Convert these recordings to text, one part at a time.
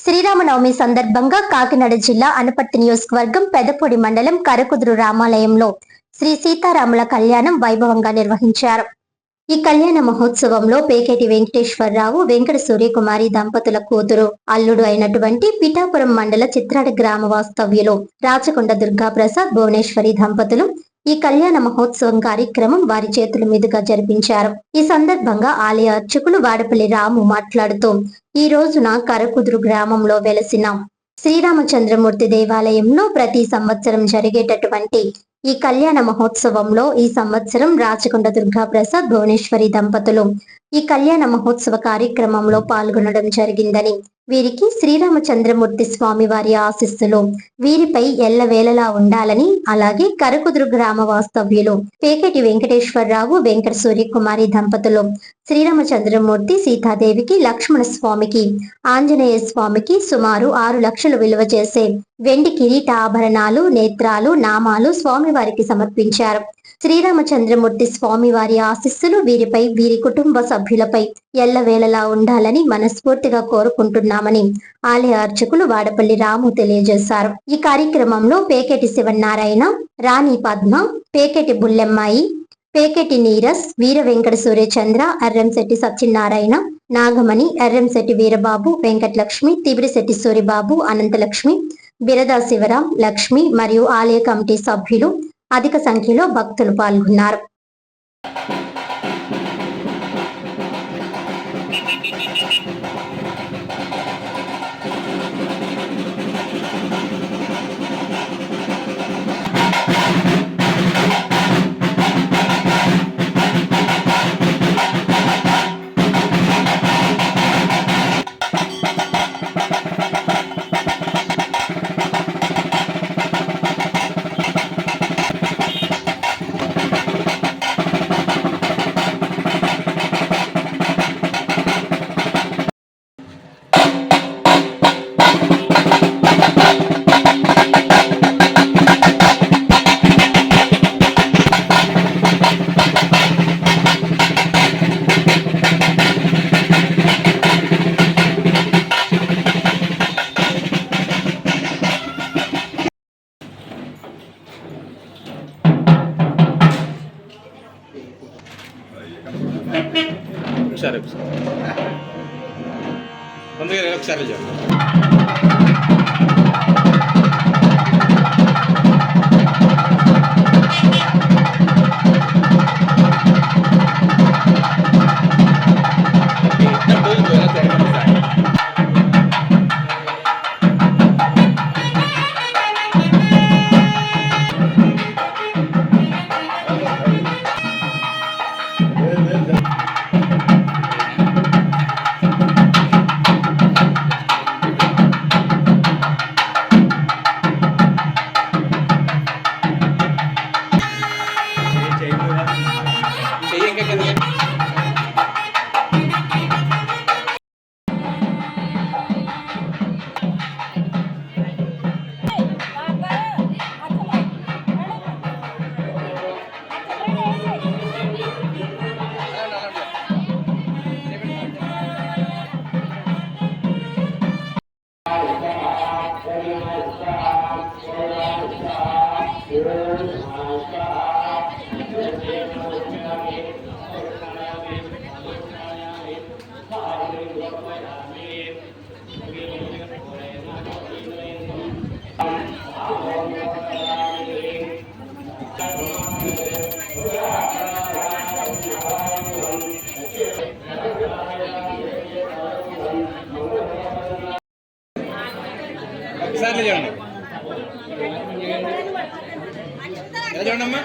శ్రీరామనవమి సందర్భంగా కాకినాడ జిల్లా అనపర్తి నియోజకవర్గం పెదపొడి మండలం కరకుదురు రామాలయంలో శ్రీ సీతారాముల కళ్యాణం వైభవంగా నిర్వహించారు. ఈ కళ్యాణ మహోత్సవంలో పేకేటి వెంకటేశ్వరరావు, వెంకట సూర్యకుమారి దంపతుల కూతురు, అల్లుడు అయినటువంటి పిఠాపురం మండల చిత్రాడ గ్రామ వాస్తవ్యులు రాచకొండ దుర్గాప్రసాద్, భువనేశ్వరి దంపతులు ఈ కళ్యాణ మహోత్సవం కార్యక్రమం వారి చేతుల మీదుగా జరిపించారు. ఈ సందర్భంగా ఆలయ అర్చకులు వాడపల్లి రాము మాట్లాడుతూ, ఈ రోజున కరకుదురు గ్రామంలో వెలసిన శ్రీరామచంద్రమూర్తి దేవాలయంలో ప్రతి సంవత్సరం జరిగేటటువంటి ఈ కళ్యాణ మహోత్సవంలో ఈ సంవత్సరం రాచకొండ దుర్గాప్రసాద్, భువనేశ్వరి దంపతులు ఈ కళ్యాణ మహోత్సవ కార్యక్రమంలో పాల్గొనడం జరిగిందని, వీరికి శ్రీరామచంద్రమూర్తి స్వామి వారి ఆశీస్సులు వీరిపై ఎల్లవేళలా ఉండాలని, అలాగే కరకుదురు గ్రామ వాస్తవ్యులు పేకేటి వెంకటేశ్వరరావు, వెంకట సూర్యకుమారి దంపతులు శ్రీరామచంద్రమూర్తి, సీతాదేవికి, లక్ష్మణ స్వామికి, ఆంజనేయ స్వామికి సుమారు 6 లక్షలు విలువ చేసే వెండి కిరీట ఆభరణాలు, నేత్రాలు, నామాలు స్వామివారికి సమర్పించారు. శ్రీరామచంద్రమూర్తి స్వామివారి ఆశీస్సులు వీరిపై, వీరి కుటుంబ సభ్యులపై ఎల్లవేళలా ఉండాలని మనస్ఫూర్తిగా కోరుకుంటున్నామని ఆలయ అర్చకులు వాడపల్లి రాము తెలియజేశారు. ఈ కార్యక్రమంలో పేకేటి శివనారాయణ, రాణి పద్మ, పేకేటి బుల్లెమ్మాయి, పేకేటి నీరస్, వీర వెంకట సూర్యచంద్ర, అర్రంశెట్టి సత్యనారాయణ, నాగమణి, అర్రంశెట్టి వీరబాబు, వెంకటలక్ష్మి, తిబిరిశెట్టి సూరిబాబు, అనంతలక్ష్మి, బిరదా శివరాం, లక్ష్మి మరియు ఆలయ కమిటీ సభ్యులు అధిక సంఖ్యలో భక్తులు పాల్గొన్నారు. ఒకసారి ఒకసారి ఒకసారి చూడండి, ఎలా చూడమ్మా.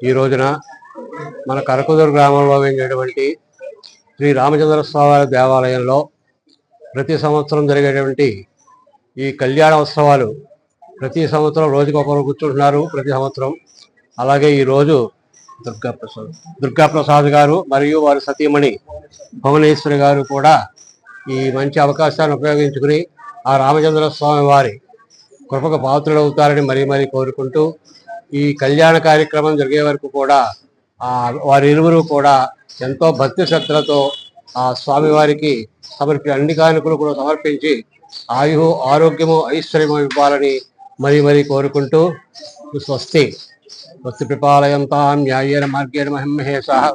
ఈ రోజున మన కరకుదురు గ్రామంలో వెళ్ళేటువంటి శ్రీ రామచంద్ర స్వామి దేవాలయంలో ప్రతి సంవత్సరం జరిగేటువంటి ఈ కళ్యాణ ఉత్సవాలు ప్రతి సంవత్సరం రోజుకి ఒకరు కూర్చుంటున్నారు ప్రతి సంవత్సరం. అలాగే ఈరోజు దుర్గాప్రసాద్ గారు మరియు వారి సతీమణి భువనేశ్వరి గారు కూడా ఈ మంచి అవకాశాన్ని ఉపయోగించుకుని ఆ రామచంద్ర స్వామి వారి కృపకు పాత్రులవుతారని మరీ కోరుకుంటూ, ఈ కళ్యాణ కార్యక్రమం జరిగే వరకు కూడా వారిరువురు కూడా ఎంతో భక్తి శ్రద్ధలతో ఆ స్వామివారికి అన్ని కానుకలు కూడా సమర్పించి ఆరోగ్యము ఐశ్వర్యము ఇవ్వాలని మరీ కోరుకుంటూ, స్వస్తి పిపాలయంతాం న్యాయేన మార్గేణ మహిమహేషాః.